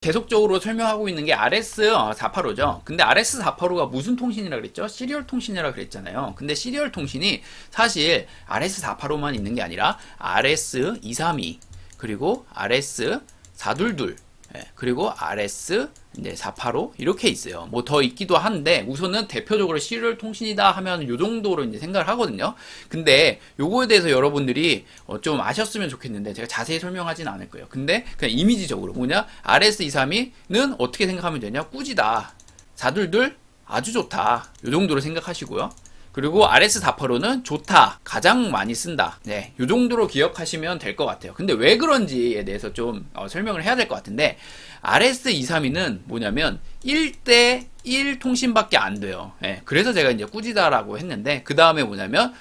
계속적으로 설명하고 있는 게 RS485죠. 근데 RS485가 무슨 통신이라 그랬죠? 시리얼 통신이라 그랬잖아요. 근데 시리얼 통신이 사실 RS485만 있는 게 아니라 RS232 그리고 RS422 그리고 RS 이제 485 이렇게 있어요. 뭐 더 있기도 한데 우선은 대표적으로 시리얼 통신이다 하면 요 정도로 이제 생각을 하거든요. 근데 요거에 대해서 여러분들이 좀 아셨으면 좋겠는데 제가 자세히 설명하진 않을 거예요. 근데 그냥 이미지적으로 뭐냐? RS232는 어떻게 생각하면 되냐? 꾸지다. 422 아주 좋다. 요 정도로 생각하시고요. 그리고 RS485는 좋다. 가장 많이 쓴다. 네, 요 정도로 기억하시면 될 것 같아요. 근데 왜 그런지에 대해서 좀 설명을 해야 될 것 같은데 RS232는 뭐냐면 1대1 통신밖에 안 돼요. 네, 그래서 제가 이제 꾸지다라고 했는데 그 다음에 뭐냐면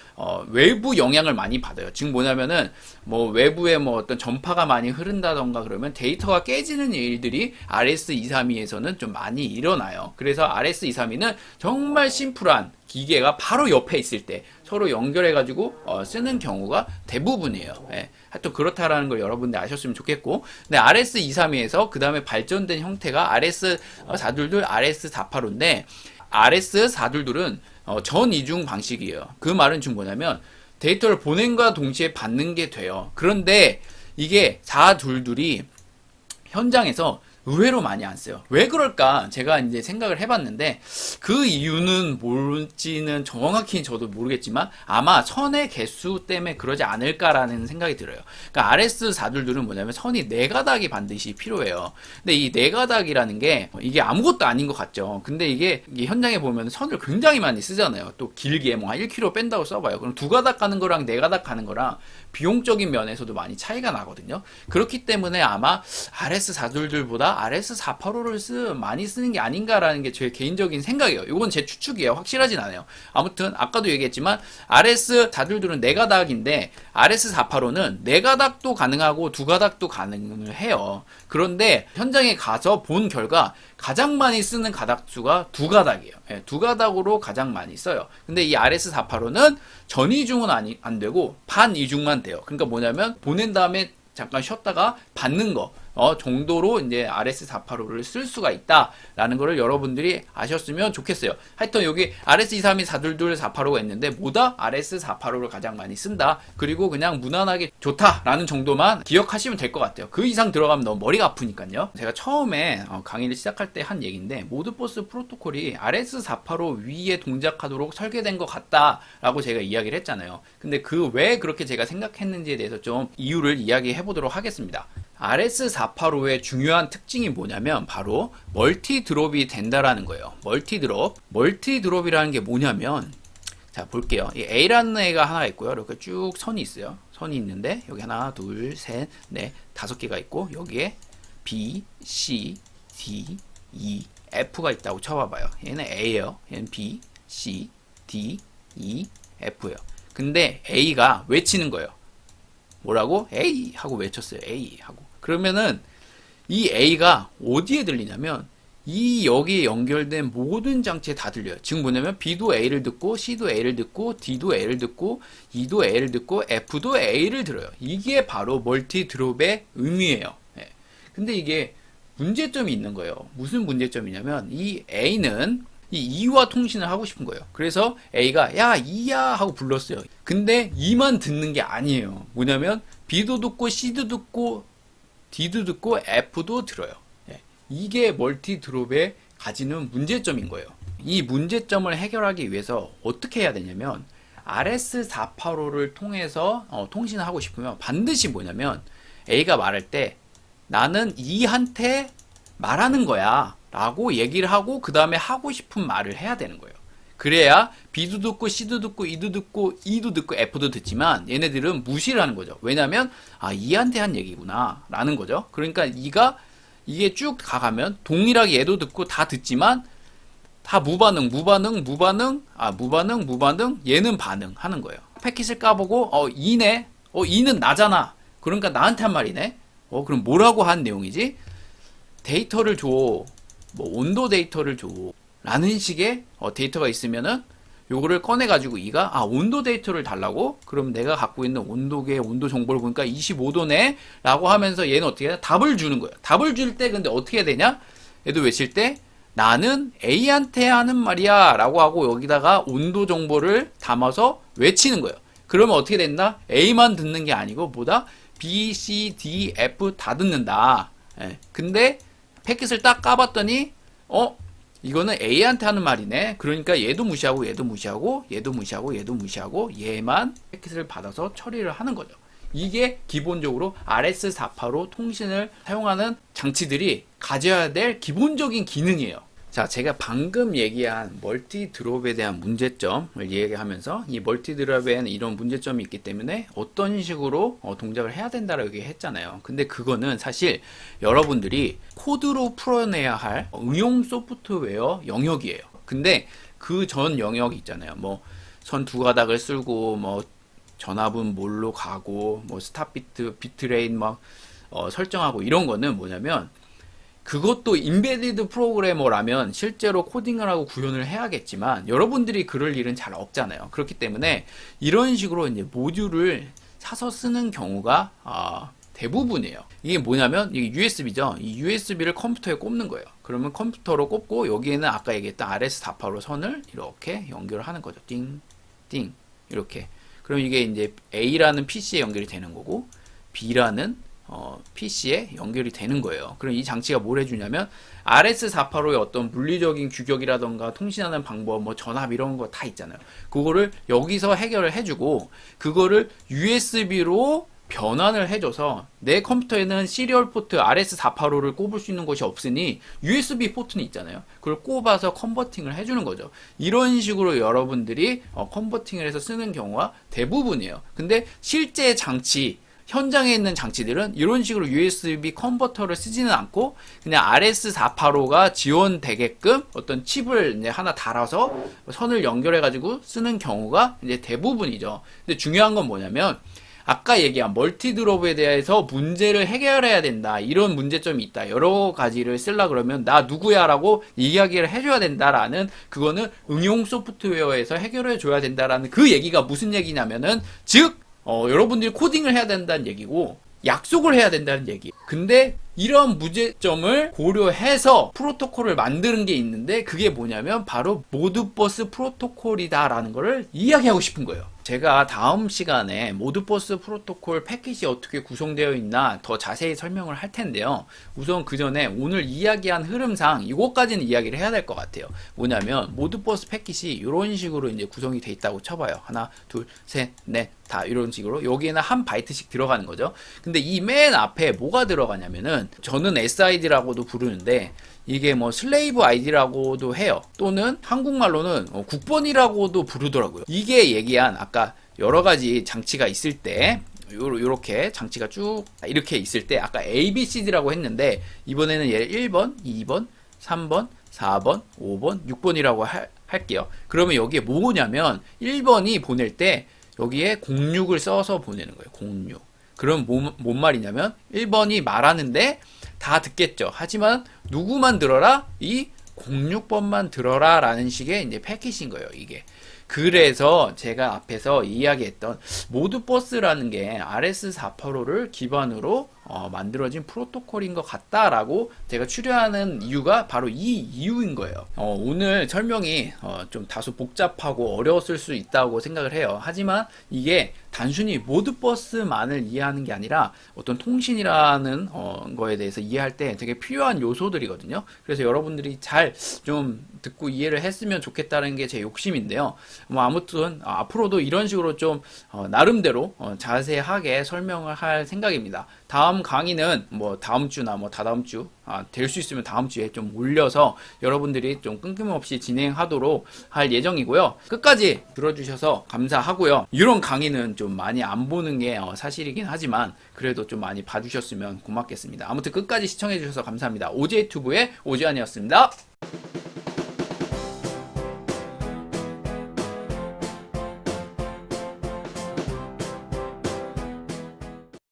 외부 영향을 많이 받아요. 지금 뭐냐면은 뭐 외부에 뭐 어떤 전파가 많이 흐른다던가 그러면 데이터가 깨지는 일들이 RS232에서는 좀 많이 일어나요. 그래서 RS232는 정말 심플한 기계가 바로 옆에 있을 때 서로 연결해가지고 쓰는 경우가 대부분이에요. 예. 하여튼 그렇다라는 걸 여러분들 아셨으면 좋겠고, 근데 RS232에서 그 다음에 발전된 형태가 RS422, RS485인데 RS422는 전 이중 방식이에요. 그 말은 지금 뭐냐면 데이터를 보낸과 동시에 받는 게 돼요. 그런데 이게 422이 현장에서 의외로 많이 안 써요. 왜 그럴까? 제가 이제 생각을 해봤는데 그 이유는 뭘지는 정확히 저도 모르겠지만 아마 선의 개수 때문에 그러지 않을까라는 생각이 들어요. 그러니까 RS422는 뭐냐면 선이 4가닥이 반드시 필요해요. 근데 이 4가닥이라는 게 이게 아무것도 아닌 것 같죠. 근데 이게 현장에 보면 선을 굉장히 많이 쓰잖아요. 또 길게 뭐 한 1km 뺀다고 써봐요. 그럼 2가닥 가는 거랑 4가닥 가는 거랑 비용적인 면에서도 많이 차이가 나거든요. 그렇기 때문에 아마 RS422보다 RS485를 많이 쓰는 게 아닌가라는 게 제 개인적인 생각이에요. 이건 제 추측이에요. 확실하진 않아요. 아무튼 아까도 얘기했지만 RS422는 4가닥인데 RS485는 4가닥도 가능하고 2가닥도 가능을 해요. 그런데 현장에 가서 본 결과 가장 많이 쓰는 가닥수가 2가닥이에요. 네, 2가닥으로 가장 많이 써요. 근데 이 RS485는 전이중은 안 되고 반이중만 돼요. 그러니까 뭐냐면 보낸 다음에 잠깐 쉬었다가 받는 거 정도로 이제 RS485를 쓸 수가 있다라는 거를 여러분들이 아셨으면 좋겠어요. 하여튼 여기 RS232, 422, 485가 있는데 뭐다? RS485를 가장 많이 쓴다. 그리고 그냥 무난하게 좋다라는 정도만 기억하시면 될 것 같아요. 그 이상 들어가면 너무 머리가 아프니까요. 제가 처음에 강의를 시작할 때 한 얘기인데 모드버스 프로토콜이 RS485 위에 동작하도록 설계된 것 같다라고 제가 이야기를 했잖아요. 근데 그 왜 그렇게 제가 생각했는지에 대해서 좀 이유를 이야기해 보도록 하겠습니다. RS485의 중요한 특징이 뭐냐면 바로 멀티 드롭이 된다라는 거예요. 멀티 드롭이라는 게 뭐냐면 자 볼게요. 이 A라는 애가 하나 있고요. 이렇게 쭉 선이 있어요. 선이 있는데 여기 하나, 둘, 셋, 넷, 5개가 있고 여기에 B, C, D, E, F가 있다고 쳐봐봐요. 얘는 A예요. 얘는 B, C, D, E, F예요. 근데 A가 외치는 거예요. 뭐라고? A 하고 외쳤어요. A 하고. 그러면은 이 A가 어디에 들리냐면 이 여기에 연결된 모든 장치에 다 들려요. 지금 뭐냐면 B도 A를 듣고 C도 A를 듣고 D도 A를 듣고 E도 A를 듣고 F도 A를 들어요. 이게 바로 멀티 드롭의 의미예요. 예. 근데 이게 문제점이 있는 거예요. 무슨 문제점이냐면 이 A는 이 E와 통신을 하고 싶은 거예요. 그래서 A가 야 E야 하고 불렀어요. 근데 E만 듣는 게 아니에요. 뭐냐면 B도 듣고 C도 듣고 D도 듣고 F도 들어요. 예. 이게 멀티 드롭에 가지는 문제점인 거예요. 이 문제점을 해결하기 위해서 어떻게 해야 되냐면 RS485를 통해서 통신을 하고 싶으면 반드시 뭐냐면 A가 말할 때 나는 E한테 말하는 거야 라고 얘기를 하고 그 다음에 하고 싶은 말을 해야 되는 거예요. 그래야 B도 듣고 C도 듣고 E도 듣고 E도 듣고 F도 듣지만 얘네들은 무시를 하는 거죠. 왜냐면 E한테 한 얘기구나 라는 거죠. 그러니까 이게 쭉 가가면 동일하게 얘도 듣고 다 듣지만 다 무반응 얘는 반응하는 거예요. 패킷을 까보고 E네 E는 나잖아. 그러니까 나한테 한 말이네. 그럼 뭐라고 한 내용이지? 데이터를 줘. 뭐 온도 데이터를 줘. 라는 식의 데이터가 있으면은 요거를 꺼내가지고 이가 온도 데이터를 달라고? 그럼 내가 갖고 있는 온도계 온도 정보를 보니까 25도네? 라고 하면서 얘는 어떻게 해야 돼? 답을 주는 거예요. 답을 줄 때 근데 어떻게 해야 되냐? 얘도 외칠 때 나는 A한테 하는 말이야 라고 하고 여기다가 온도 정보를 담아서 외치는 거예요. 그러면 어떻게 된다? A만 듣는 게 아니고 뭐다? B, C, D, F 다 듣는다. 예. 근데 패킷을 딱 까봤더니 이거는 A한테 하는 말이네. 그러니까 얘도 무시하고 얘도 무시하고 얘도 무시하고 얘도 무시하고 얘만 패킷을 받아서 처리를 하는 거죠. 이게 기본적으로 RS485 통신을 사용하는 장치들이 가져야 될 기본적인 기능이에요. 자, 제가 방금 얘기한 멀티 드롭에 대한 문제점을 얘기하면서 이 멀티 드롭에는 이런 문제점이 있기 때문에 어떤 식으로 동작을 해야 된다라고 얘기했잖아요. 근데 그거는 사실 여러분들이 코드로 풀어내야 할 응용 소프트웨어 영역이에요. 근데 그 전 영역이 있잖아요. 뭐 선 두 가닥을 쓸고 뭐 전압은 뭘로 가고 뭐 스탑 비트, 비트레인 막 설정하고 이런 거는 뭐냐면 그것도 인베디드 프로그래머라면 실제로 코딩을 하고 구현을 해야겠지만 여러분들이 그럴 일은 잘 없잖아요. 그렇기 때문에 이런 식으로 이제 모듈을 사서 쓰는 경우가 대부분이에요. 이게 뭐냐면 이게 USB죠. 이 USB를 컴퓨터에 꼽는 거예요. 그러면 컴퓨터로 꼽고 여기에는 아까 얘기했던 RS485 선을 이렇게 연결을 하는 거죠. 띵, 띵 이렇게. 그럼 이게 이제 A라는 PC에 연결이 되는 거고 B라는 PC에 연결이 되는 거예요. 그럼 이 장치가 뭘 해주냐면 RS485의 어떤 물리적인 규격이라던가 통신하는 방법, 뭐 전압 이런 거 다 있잖아요. 그거를 여기서 해결을 해주고 그거를 USB로 변환을 해줘서 내 컴퓨터에는 시리얼 포트 RS485를 꼽을 수 있는 곳이 없으니 USB 포트는 있잖아요. 그걸 꼽아서 컨버팅을 해주는 거죠. 이런 식으로 여러분들이 컨버팅을 해서 쓰는 경우가 대부분이에요. 근데 실제 장치 현장에 있는 장치들은 이런 식으로 USB 컨버터를 쓰지는 않고 그냥 RS485가 지원되게끔 어떤 칩을 이제 하나 달아서 선을 연결해 가지고 쓰는 경우가 이제 대부분이죠. 근데 중요한 건 뭐냐면 아까 얘기한 멀티 드롭에 대해서 문제를 해결해야 된다. 이런 문제점이 있다. 여러 가지를 쓰려 그러면 나 누구야 라고 이야기를 해줘야 된다라는 그거는 응용 소프트웨어에서 해결해 줘야 된다라는 그 얘기가 무슨 얘기냐면은 즉 여러분들이 코딩을 해야 된다는 얘기고 약속을 해야 된다는 얘기. 근데 이런 문제점을 고려해서 프로토콜을 만드는 게 있는데 그게 뭐냐면 바로 모드버스 프로토콜이다라는 거를 이야기하고 싶은 거예요. 제가 다음 시간에 모드버스 프로토콜 패킷이 어떻게 구성되어 있나 더 자세히 설명을 할 텐데요. 우선 그 전에 오늘 이야기한 흐름상 이것까지는 이야기를 해야 될 것 같아요. 뭐냐면 모드버스 패킷이 이런 식으로 이제 구성이 돼 있다고 쳐봐요. 하나, 둘, 셋, 넷, 다 이런 식으로 여기에는 한 바이트씩 들어가는 거죠. 근데 이 맨 앞에 뭐가 들어가냐면은 저는 SID라고도 부르는데 이게 뭐 슬레이브 아이디라고도 해요. 또는 한국말로는 국번이라고도 부르더라고요. 이게 얘기한 아까 여러 가지 장치가 있을 때 요렇게 장치가 쭉 이렇게 있을 때 아까 ABCD라고 했는데 이번에는 얘를 1번, 2번, 3번, 4번, 5번, 6번이라고 할게요. 그러면 여기에 뭐냐면 1번이 보낼 때 여기에 06을 써서 보내는 거예요. 06. 그럼 뭔 말이냐면 1번이 말하는데 다 듣겠죠. 하지만 누구만 들어라? 이 06번만 들어라 라는 식의 이제 패킷인 거예요, 이게. 그래서 제가 앞에서 이야기했던 모드버스라는 게 RS485를 기반으로 만들어진 프로토콜인 것 같다라고 제가 추려하는 이유가 바로 이 이유인 거예요. 오늘 설명이 좀 다소 복잡하고 어려웠을 수 있다고 생각을 해요. 하지만 이게 단순히 모드버스만을 이해하는 게 아니라 어떤 통신이라는 거에 대해서 이해할 때 되게 필요한 요소들이거든요. 그래서 여러분들이 잘 좀 듣고 이해를 했으면 좋겠다는 게 제 욕심인데요. 뭐 아무튼 앞으로도 이런 식으로 좀 나름대로 자세하게 설명을 할 생각입니다. 다음 강의는 뭐 다음 주나 뭐 다다음 주 될 수 있으면 다음 주에 좀 올려서 여러분들이 좀 끊김없이 진행하도록 할 예정이고요. 끝까지 들어주셔서 감사하고요. 이런 강의는 좀 많이 안 보는 게 사실이긴 하지만 그래도 좀 많이 봐주셨으면 고맙겠습니다. 아무튼 끝까지 시청해주셔서 감사합니다. OJ튜브의 오지환이었습니다.